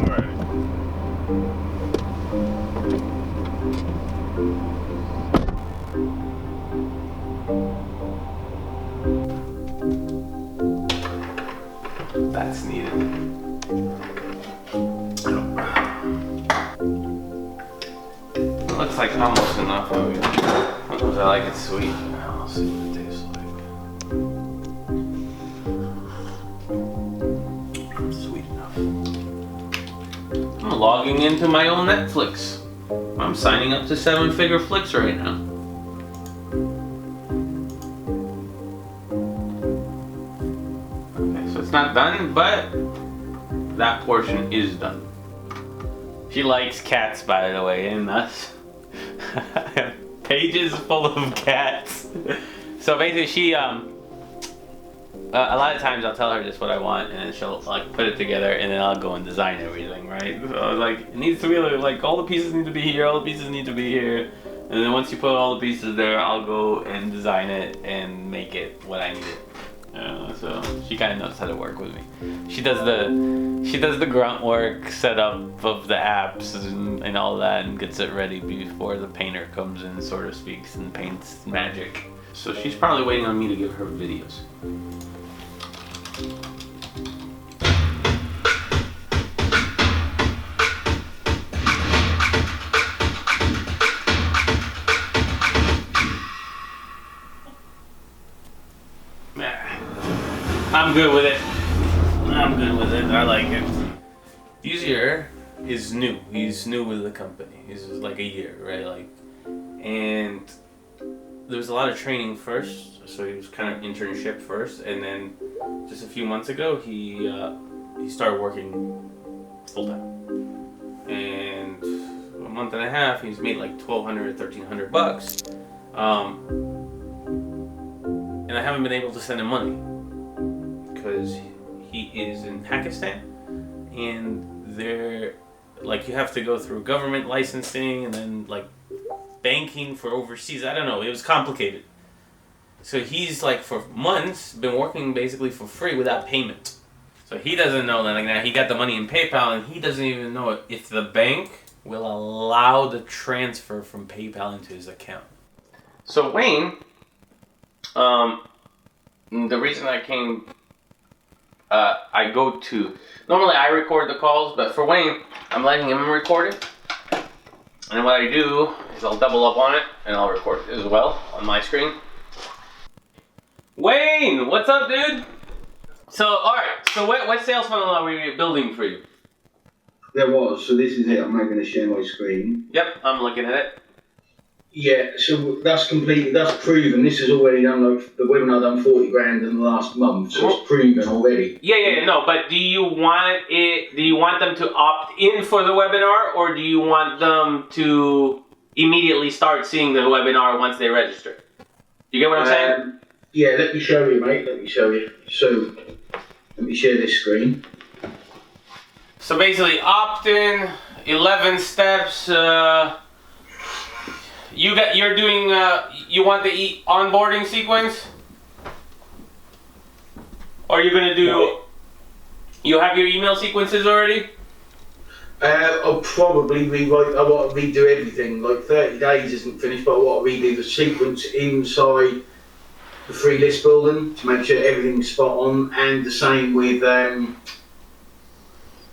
already. That's needed. It looks like almost enough. Sometimes I like it sweet. I'll see what it tastes like. Sweet enough. I'm logging into my own Netflix. I'm signing up to 7-figure flicks right now. Okay, so it's not done, but that portion is done. She likes cats, by the way, and us. Pages full of cats. So basically, she a lot of times I'll tell her just what I want, and then she'll like put it together, and then I'll go and design everything, right? So like it needs to be like all the pieces need to be here, all the pieces need to be here, and then once you put all the pieces there, I'll go and design it and make it what I need it. So she kind of knows how to work with me. She does the grunt work, setup of the apps and all that, and gets it ready before the painter comes in, sort of speaks, and paints magic. So she's probably waiting on me to give her videos. I'm good with it. I'm good with it. I like it. Easier is new. He's new with the company. He's like a year, right? Like, and there was a lot of training first, so he was kind of internship first, and then just a few months ago he started working full time. And a month and a half, he's made like $1,200, $1,300, and I haven't been able to send him money because he is in Pakistan, and they're like you have to go through government licensing and then like banking for overseas. I don't know. It was complicated. So he's like for months been working basically for free without payment. So he doesn't know that like now he got the money in PayPal, and he doesn't even know if the bank will allow the transfer from PayPal into his account. So Wayne, the reason I came, I go to, normally I record the calls, but for Wayne, I'm letting him record it. And what I do is I'll double up on it and I'll record it as well on my screen. Wayne, what's up, dude? So, alright, so what sales funnel are we building for you? There was, so this is it. I'm now going to share my screen. Yep, I'm looking at it. Yeah, so that's completed, that's proven. This is already done, like, the webinar done 40 grand in the last month, so it's proven already. Yeah, no, but do you want them to opt in for the webinar, or do you want them to immediately start seeing the webinar once they register? You get what I'm saying? Yeah, let me show you, mate, let me show you. So, let me share this screen. So basically, opt in, 11 steps, you're doing, you want the onboarding sequence? Or you're going to do, you have your email sequences already? I'll probably rewrite, I want to redo everything. Like 30 days isn't finished, but I want to redo the sequence inside the free list building to make sure everything's spot on, and the same with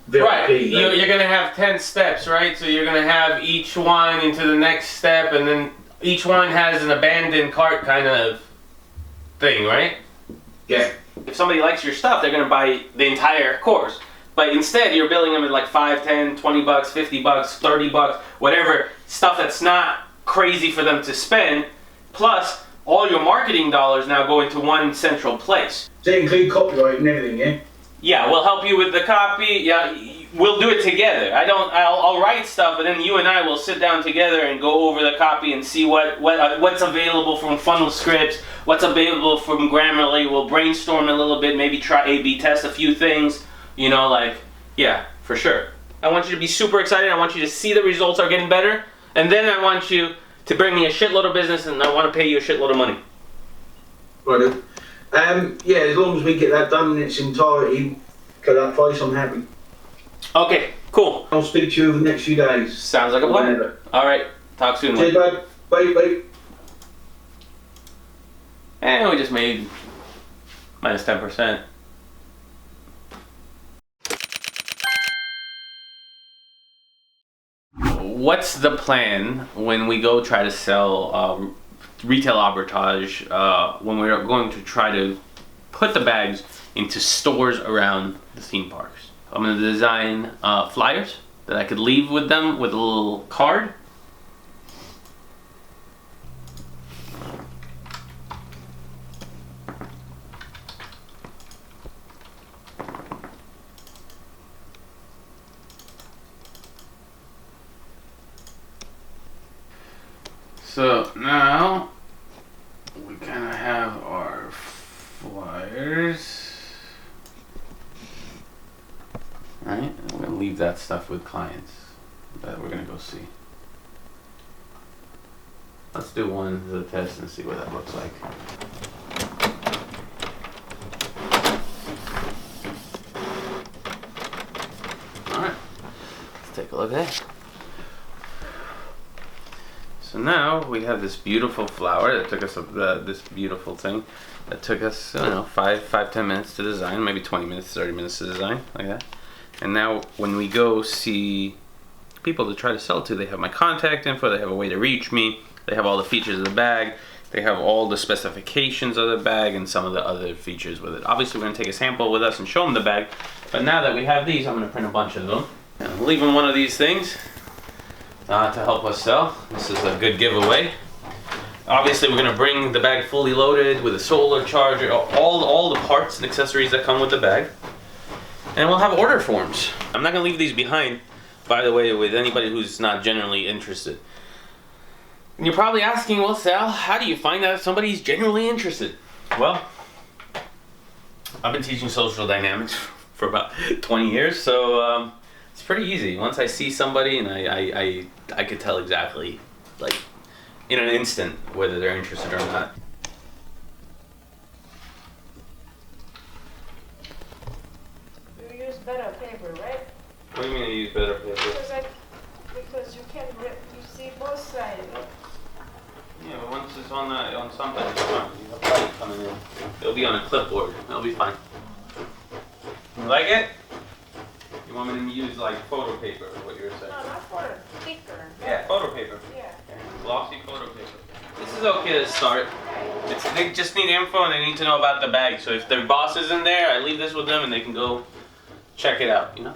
Right, you're going to have 10 steps, right? So you're going to have each one into the next step, and then each one has an abandoned cart kind of thing, right? Yeah. If somebody likes your stuff, they're going to buy the entire course. But instead, you're billing them at like 5, 10, 20 bucks, 50 bucks, 30 bucks, whatever, stuff that's not crazy for them to spend. Plus, all your marketing dollars now go into one central place. Does that include copyright and everything, yeah? Yeah, we'll help you with the copy. Yeah, we'll do it together. I'll write stuff, but then you and I will sit down together and go over the copy and see what's available from funnel scripts, what's available from Grammarly. We'll brainstorm a little bit, maybe try A/B test a few things. You know, like, yeah, for sure. I want you to be super excited. I want you to see the results are getting better, and then I want you to bring me a shitload of business, and I want to pay you a shitload of money. Right. Yeah, as long as we get that done in its entirety, for that price, I'm happy. Okay, Cool. I'll speak to you over the next few days. Sounds like a plan. Whenever. All right. Talk soon. Cheers, bud. Bye. And we just made minus 10%. What's the plan when we go try to sell retail arbitrage, when we're going to try to put the bags into stores around the theme parks? I'm going to design flyers that I could leave with them with a little card. So now we kind of have our flyers, right? I'm gonna leave that stuff with clients that we're gonna go see. Let's do one as a test and see what that looks like. All right, let's take a look at it. So now we have this beautiful flower that took us, this beautiful thing that took us, I don't know, 5-10 minutes to design, maybe 20 minutes, 30 minutes to design, like that. And now when we go see people to try to sell to, they have my contact info, they have a way to reach me, they have all the features of the bag, they have all the specifications of the bag and some of the other features with it. Obviously we're going to take a sample with us and show them the bag, but now that we have these, I'm going to print a bunch of them. And I'm leaving one of these things to help us sell. This is a good giveaway. Obviously we're going to bring the bag fully loaded with a solar charger, all the parts and accessories that come with the bag. And we'll have order forms. I'm not going to leave these behind, by the way, with anybody who's not genuinely interested. And you're probably asking, well, Sal, how do you find out if somebody's genuinely interested? Well, I've been teaching social dynamics for about 20 years, so it's pretty easy. Once I see somebody and I could tell exactly, like, in an instant, whether they're interested or not. You use better paper, right? What do you mean you use better paper? Because you can rip, you see both sides. Yeah, but once it's on something, it's fine. You have light coming in. It'll be on a clipboard. It'll be fine. You like it? You want me to use like photo paper, is what you're saying? No, not for thicker. Yeah, photo paper. Yeah. Glossy photo paper. This is okay to start. They just need info and they need to know about the bag. So if their boss isn't there, I leave this with them and they can go check it out, you know?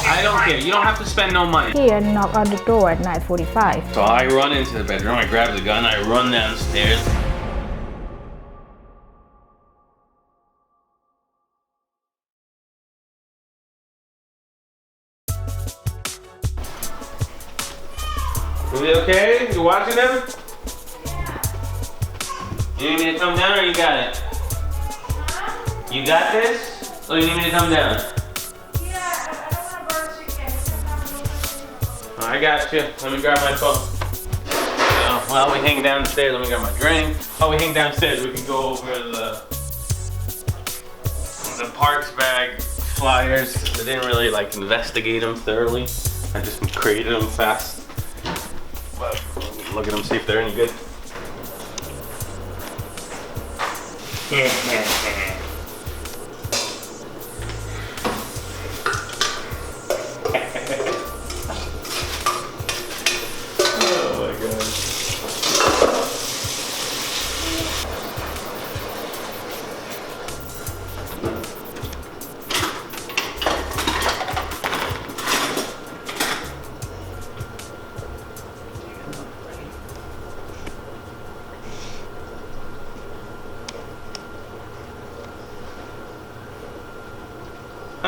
I don't care. You don't have to spend no money. Here, knock on the door at 9:45. So I run into the bedroom, I grab the gun, I run downstairs. Is it okay? You watching them? You need me to come down or you got it? You got this? Or you need me to come down? I got you. Let me grab my phone. While we hang downstairs, let me grab my drink. While we hang downstairs, we can go over the parks bag flyers. I didn't really like investigate them thoroughly. I just created them fast. But look at them, see if they're any good.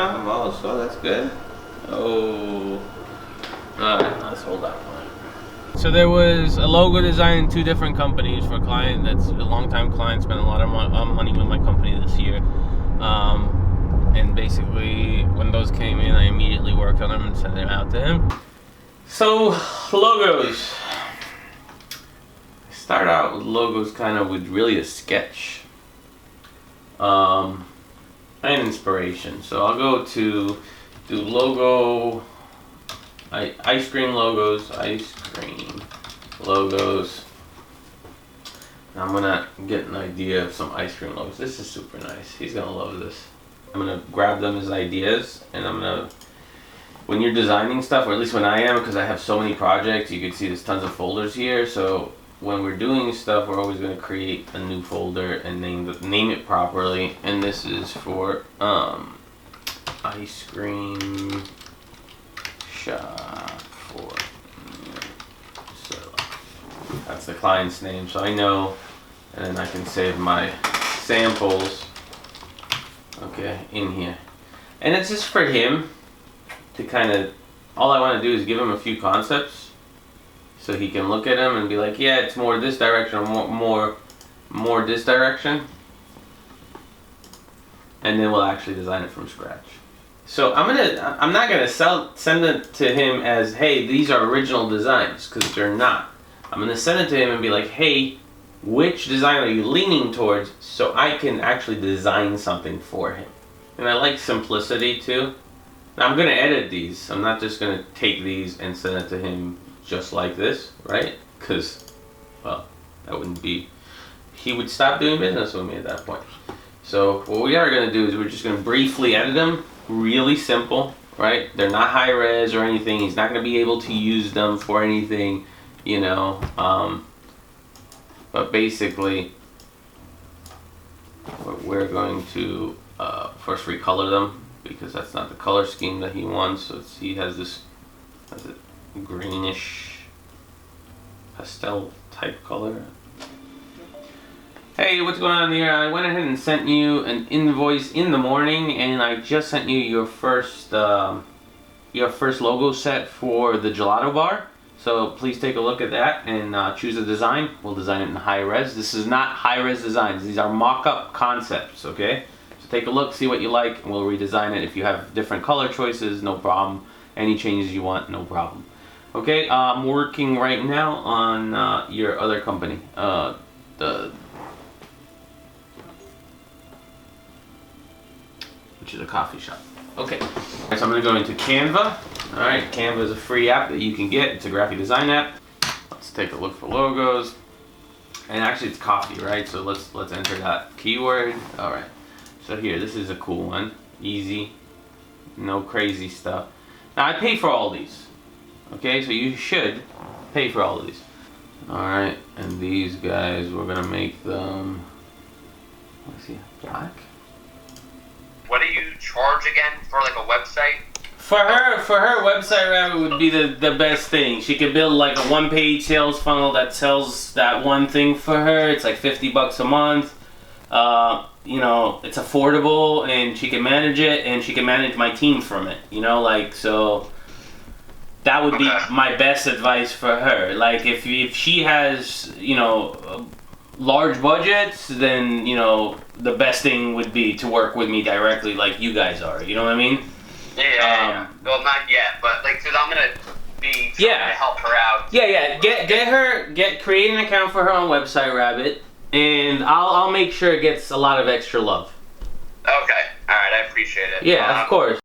Oh, so that's good. Oh. Alright, let's hold that one. So there was a logo design in 2 different companies for a client that's a long-time client, spent a lot of money with my company this year. And basically, when those came in, I immediately worked on them and sent them out to him. So, logos. I start out with logos kind of with really a sketch. and inspiration. So I'll go to do logo, ice cream logos. I'm gonna get an idea of some ice cream logos. This is super nice. He's gonna love this. I'm gonna grab them as ideas, and I'm gonna, when you're designing stuff, or at least when I am, because I have so many projects, you can see there's tons of folders here. So when we're doing stuff, we're always gonna create a new folder and name it properly. And this is for ice cream shop for. So that's the client's name, so I know, and then I can save my samples, okay, in here. And it's just for him to kind of, all I want to do is give him a few concepts so he can look at them and be like, yeah, it's more this direction, or more this direction, and then we'll actually design it from scratch. So I'm not gonna send it to him as, hey, these are original designs, because they're not. I'm gonna send it to him and be like, hey, which design are you leaning towards, so I can actually design something for him. And I like simplicity too. Now I'm gonna edit these. I'm not just gonna take these and send it to him just like this, right? Because, well, that wouldn't be, he would stop doing business with me at that point. So what we are gonna do is we're just gonna briefly edit them. Really simple, right? They're not high res or anything. He's not going to be able to use them for anything, you know. But basically, we're going to first recolor them, because that's not the color scheme that he wants. So he has this greenish pastel type color. Hey, what's going on here? I went ahead and sent you an invoice in the morning, and I just sent you your first logo set for the gelato bar. So please take a look at that and choose a design. We'll design it in high res. This is not high res designs. These are mock-up concepts, okay? So take a look, see what you like, and we'll redesign it. If you have different color choices, no problem. Any changes you want, no problem. Okay, I'm working right now on your other company, which is a coffee shop. Okay, so I'm gonna go into Canva. All right, Canva is a free app that you can get. It's a graphic design app. Let's take a look for logos. And actually it's coffee, right? So let's enter that keyword. All right, so here, this is a cool one. Easy, no crazy stuff. Now I pay for all these. Okay, so you should pay for all of these. All right, and these guys, we're gonna make them, let's see, black. What do you charge again for like a website? For her website rabbit would be the best thing. She could build like a one-page sales funnel that sells that one thing for her. It's like $50 a month. You know, it's affordable, and she can manage it, and she can manage my team from it. You know, like, so that would be my best advice for her. Like, if she has, you know, large budgets, then, you know, the best thing would be to work with me directly, like you guys are. You know what I mean? Yeah. Well, not yet, but like, cause I'm gonna be trying to help her out. Yeah. Create an account for her on Website Rabbit, and I'll make sure it gets a lot of extra love. Okay. All right. I appreciate it. Yeah, of course.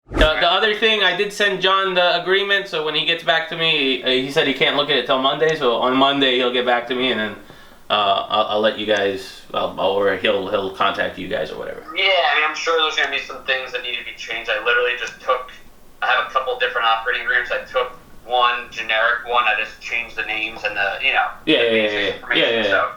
The other thing, I did send John the agreement, so when he gets back to me, he said he can't look at it till Monday, so on Monday he'll get back to me, and then I'll let you guys, or he'll contact you guys or whatever. Yeah, I mean, I'm sure there's going to be some things that need to be changed. I literally just I have a couple different operating agreements. I took one generic one, I just changed the names and the, you know, information. So,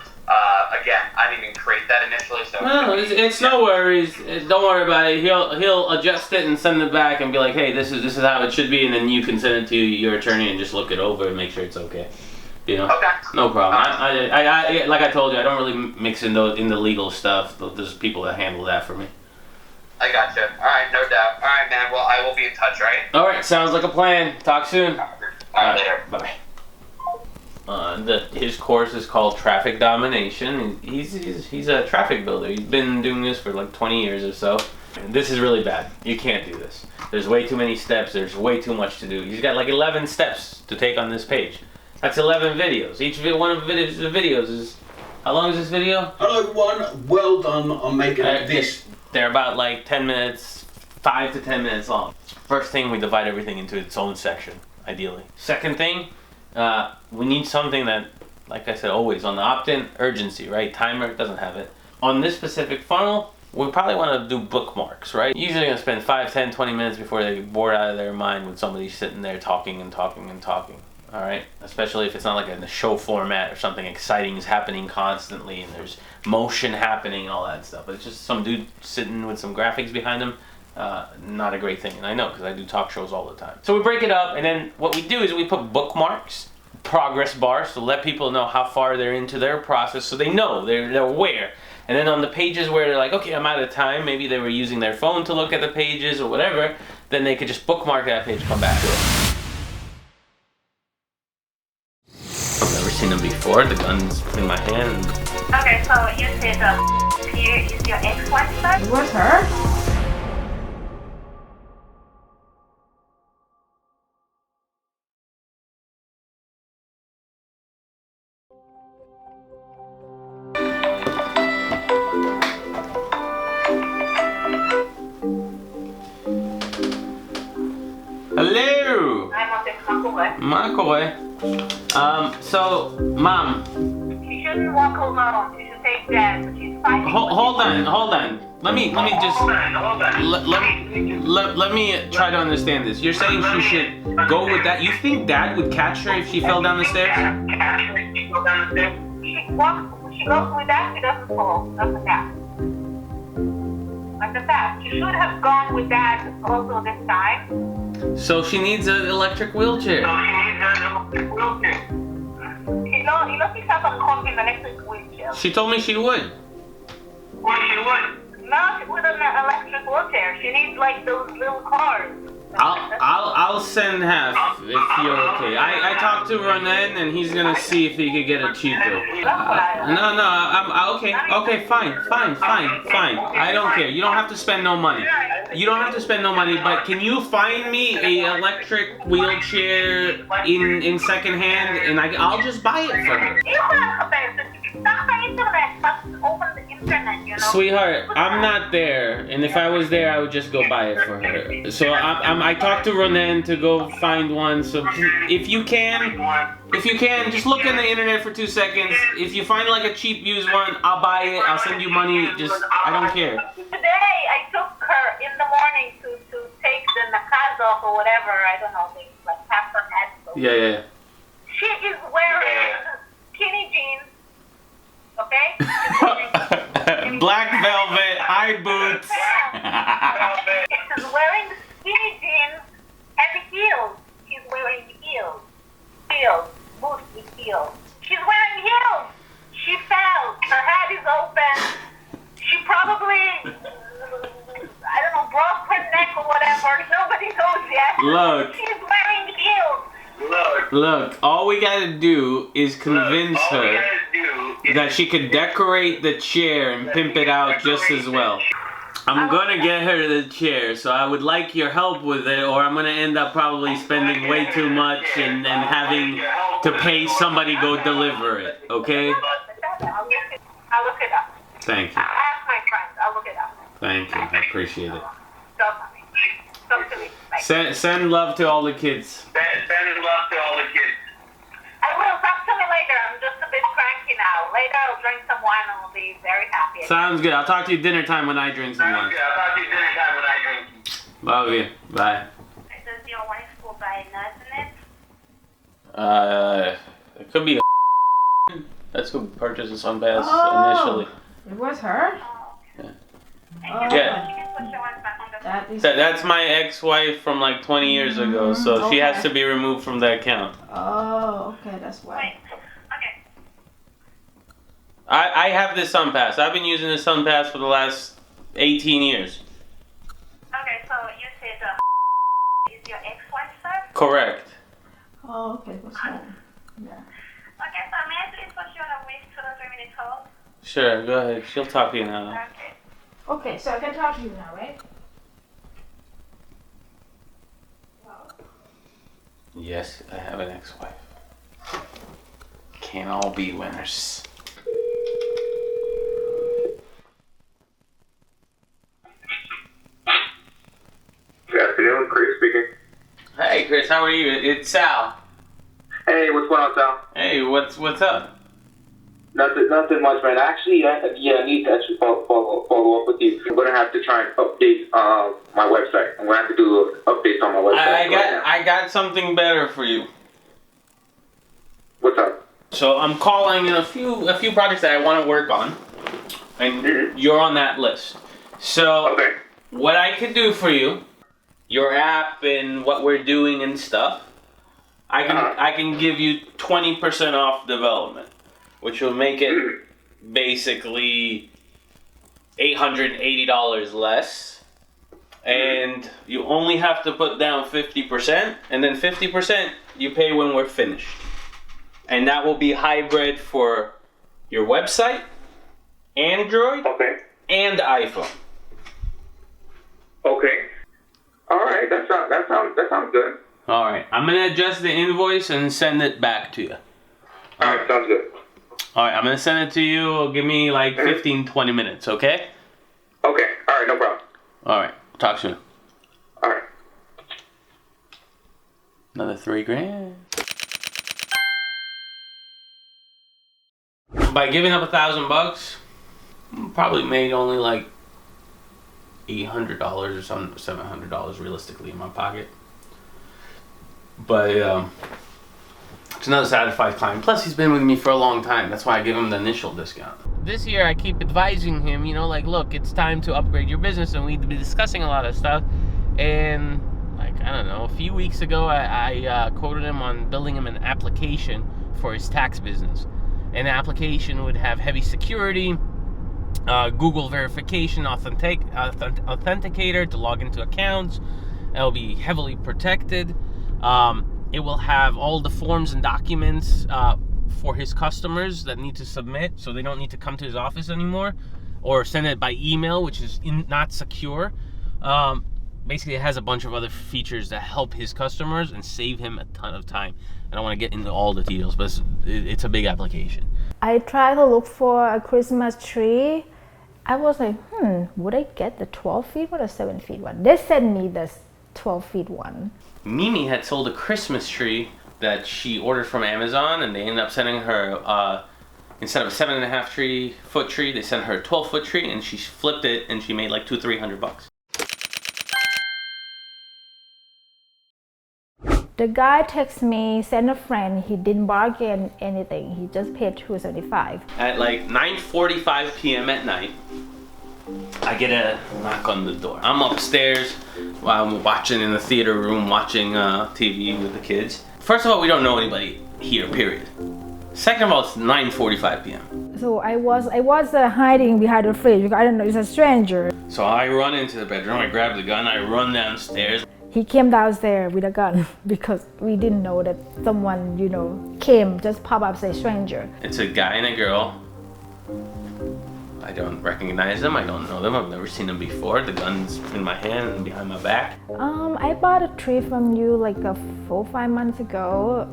again, I didn't even create that initially, so. No, it's no worries. Don't worry about it. He'll adjust it and send it back and be like, hey, this is how it should be, and then you can send it to your attorney and just look it over and make sure it's okay. You know? Okay. No problem. I like I told you, I don't really mix in the legal stuff. There's people that handle that for me. I gotcha. All right, no doubt. All right, man. Well, I will be in touch, right? All right, sounds like a plan. Talk soon. All right, later. Bye. His course is called Traffic Domination. He's a traffic builder. He's been doing this for like 20 years or so. And this is really bad. You can't do this. There's way too many steps. There's way too much to do. He's got like 11 steps to take on this page. That's 11 videos. Each one of the videos is How long is this video? Hello everyone, well done on making this. They're about like 10 minutes, 5 to 10 minutes long. First thing, we divide everything into its own section, ideally. Second thing, we need something that, like I said, always on the opt-in, urgency, right? Timer doesn't have it. On this specific funnel, we probably want to do bookmarks, right? Usually gonna spend 5, 10, 20 minutes before they get bored out of their mind with somebody sitting there talking and talking and talking. All right, especially if it's not like in the show format or something exciting is happening constantly and there's motion happening and all that stuff. But it's just some dude sitting with some graphics behind him. Not a great thing, and I know because I do talk shows all the time. So we break it up, and then what we do is we put bookmarks, progress bars, to let people know how far they're into their process, so they know, they're aware. And then on the pages where they're like, okay, I'm out of time, maybe they were using their phone to look at the pages or whatever, then they could just bookmark that page, come back to it. I've never seen them before. The gun's in my hand. Okay, so you said Peer is your ex-wife, right? It was her? Hello! Makoe. So, Mom. She shouldn't walk alone. She should take Dad, but she's fighting. Hold on. Let me just let me try to understand this. You're saying she should go with that? You think Dad would catch her if she fell down the stairs? She goes with that, she doesn't fall. That's a fact. That's a fact. She should have gone with Dad also this time. So she needs an electric wheelchair. You know she's not on an electric wheelchair. She told me she would. Not with an electric wheelchair. She needs like those little cars. I'll send half if you're okay. I talked to Ronan and he's gonna see if he could get it cheaper. I'm okay, fine. I don't care. You don't have to spend no money. But can you find me a electric wheelchair in secondhand and I'll just buy it for her. Sweetheart, I'm not there, and if I was there, I would just go buy it for her. So I talked to Ronan to go find one. So if you can, just look on the internet for 2 seconds. If you find like a cheap used one, I'll buy it. I'll send you money. I don't care. Today I took her in the morning to take the nakaz off or whatever. I don't know, things like half her head. Yeah. She is wearing skinny jeans. Okay? Black velvet, high boots. She's wearing skinny jeans and heels. She's wearing heels. Boots with heels. She's wearing heels. She fell. Her head is open. She probably, I don't know, broke her neck or whatever. Nobody knows yet. Look. She's wearing heels. Look, all we gotta do is convince her that she could decorate the chair and pimp it out just as well. I'm gonna get her the chair, so I would like your help with it, or I'm gonna end up probably spending way too much and having to pay somebody go deliver it, okay? I'll look it up. Thank you. I'll ask my friends. I'll look it up. Thank you. I appreciate it. Talk to me. Bye. Send love to all the kids. I will. Talk to me later. I'm just a bit cranky now. Later I'll drink some wine and I'll be very happy. Sounds good. I'll talk to you dinner time when I drink some wine. Love you. Bye. Does your wife go by nuts in it? It could be a that's who purchased the Sunbass initially. It was her? Yeah. That's my ex-wife from like 20 years ago, so she has to be removed from the account. Oh, okay, that's why. Okay. I have this SunPass. I've been using this SunPass for the last 18 years. Okay, so you said is your ex-wife, sir? Correct. Oh, okay, that's fine. Yeah. Okay, so may I please put you on a brief 2 to 3 minute hold? Sure, go ahead. She'll talk to you now. Okay. Okay, so I can talk to you now, right? Yes, I have an ex-wife. Can't all be winners. Chris, how are you? It's Sal. Hey, what's going on, Sal? Hey, what's up? Nothing much, man. Actually, I need to actually follow up with you. I'm gonna have to try and update my website. I'm gonna have to do updates on my website. I got something better for you. What's up? So I'm calling in a few projects that I want to work on, and you're on that list. So Okay. what I could do for you, your app and what we're doing and stuff, I can give you 20% off development, which will make it basically $880 less, and you only have to put down 50%, and then 50% you pay when we're finished. And that will be hybrid for your website, Android, and iPhone. Okay. All right. That sounds good. All right. I'm gonna adjust the invoice and send it back to you. All right. Sounds good. All right. I'm gonna send it to you. Give me like 15-20 minutes. Okay. Okay. All right. No problem. All right. Talk soon. All right. Another $3,000. By giving up $1,000, probably made only like $800 or something, $700 realistically in my pocket. But it's another satisfied client. Plus, he's been with me for a long time. That's why I give him the initial discount. This year, I keep advising him, like, look, it's time to upgrade your business, and we'd be discussing a lot of stuff. And like, I don't know, a few weeks ago, I quoted him on building him an application for his tax business. And the application would have heavy security, Google verification, authenticator to log into accounts. It'll be heavily protected. It will have all the forms and documents for his customers that need to submit, so they don't need to come to his office anymore, or send it by email, which is not secure. Basically, it has a bunch of other features that help his customers and save him a ton of time. I don't want to get into all the details, but it's a big application. I tried to look for a Christmas tree. I was like, would I get the 12 feet or the 7 feet one? They sent me the 12 feet one. Mimi had sold a Christmas tree that she ordered from Amazon, and they ended up sending her, instead of a 7.5 foot tree, they sent her a 12-foot tree, and she flipped it, and she made like $200-300. The guy texted me, sent a friend, he didn't bargain anything, he just paid $275. At like 9:45 p.m. at night, I get a knock on the door. I'm upstairs while I'm watching in the theater room, watching TV with the kids. First of all, we don't know anybody here, period. Second of all, it's 9:45 p.m. So I was hiding behind the fridge because I don't know, it's a stranger. So I run into the bedroom, I grab the gun, I run downstairs. He came downstairs with a gun because we didn't know that someone, came, just pop up, say stranger. It's a guy and a girl. I don't recognize them, I don't know them, I've never seen them before. The gun's in my hand and behind my back. I bought a tree from you like 4 or 5 months ago.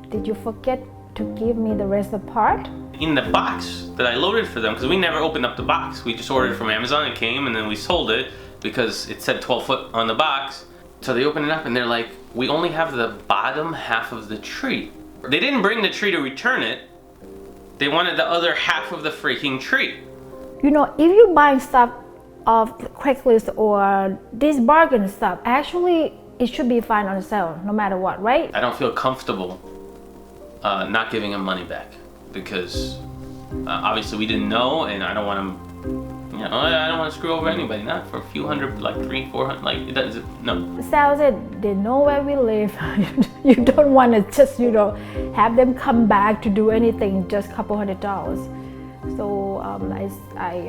Did you forget to give me the rest of the part? In the box that I loaded for them, because we never opened up the box. We just ordered it from Amazon, it came, and then we sold it because it said 12 foot on the box. So they open it up and they're like, we only have the bottom half of the tree. They didn't bring the tree to return it. They wanted the other half of the freaking tree. If you're buying stuff off Craigslist or this bargain stuff, actually it should be fine on sale no matter what, right? I don't feel comfortable not giving them money back because obviously we didn't know, and I don't want them, I don't want to screw over anybody, not for a few hundred, like $300-400, like it doesn't, no. Sal said they know where we live. You don't want to just, have them come back to do anything, just a couple $100. So I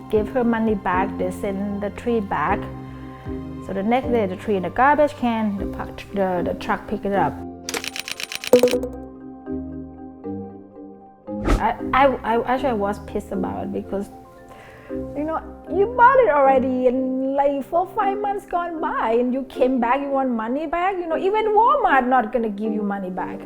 gave her money back. They sent the tree back. So the next day, the tree in the garbage can, the truck picked it up. I was pissed about it because, you bought it already and like 4 or 5 months gone by and you came back, you want money back? Even Walmart not gonna give you money back.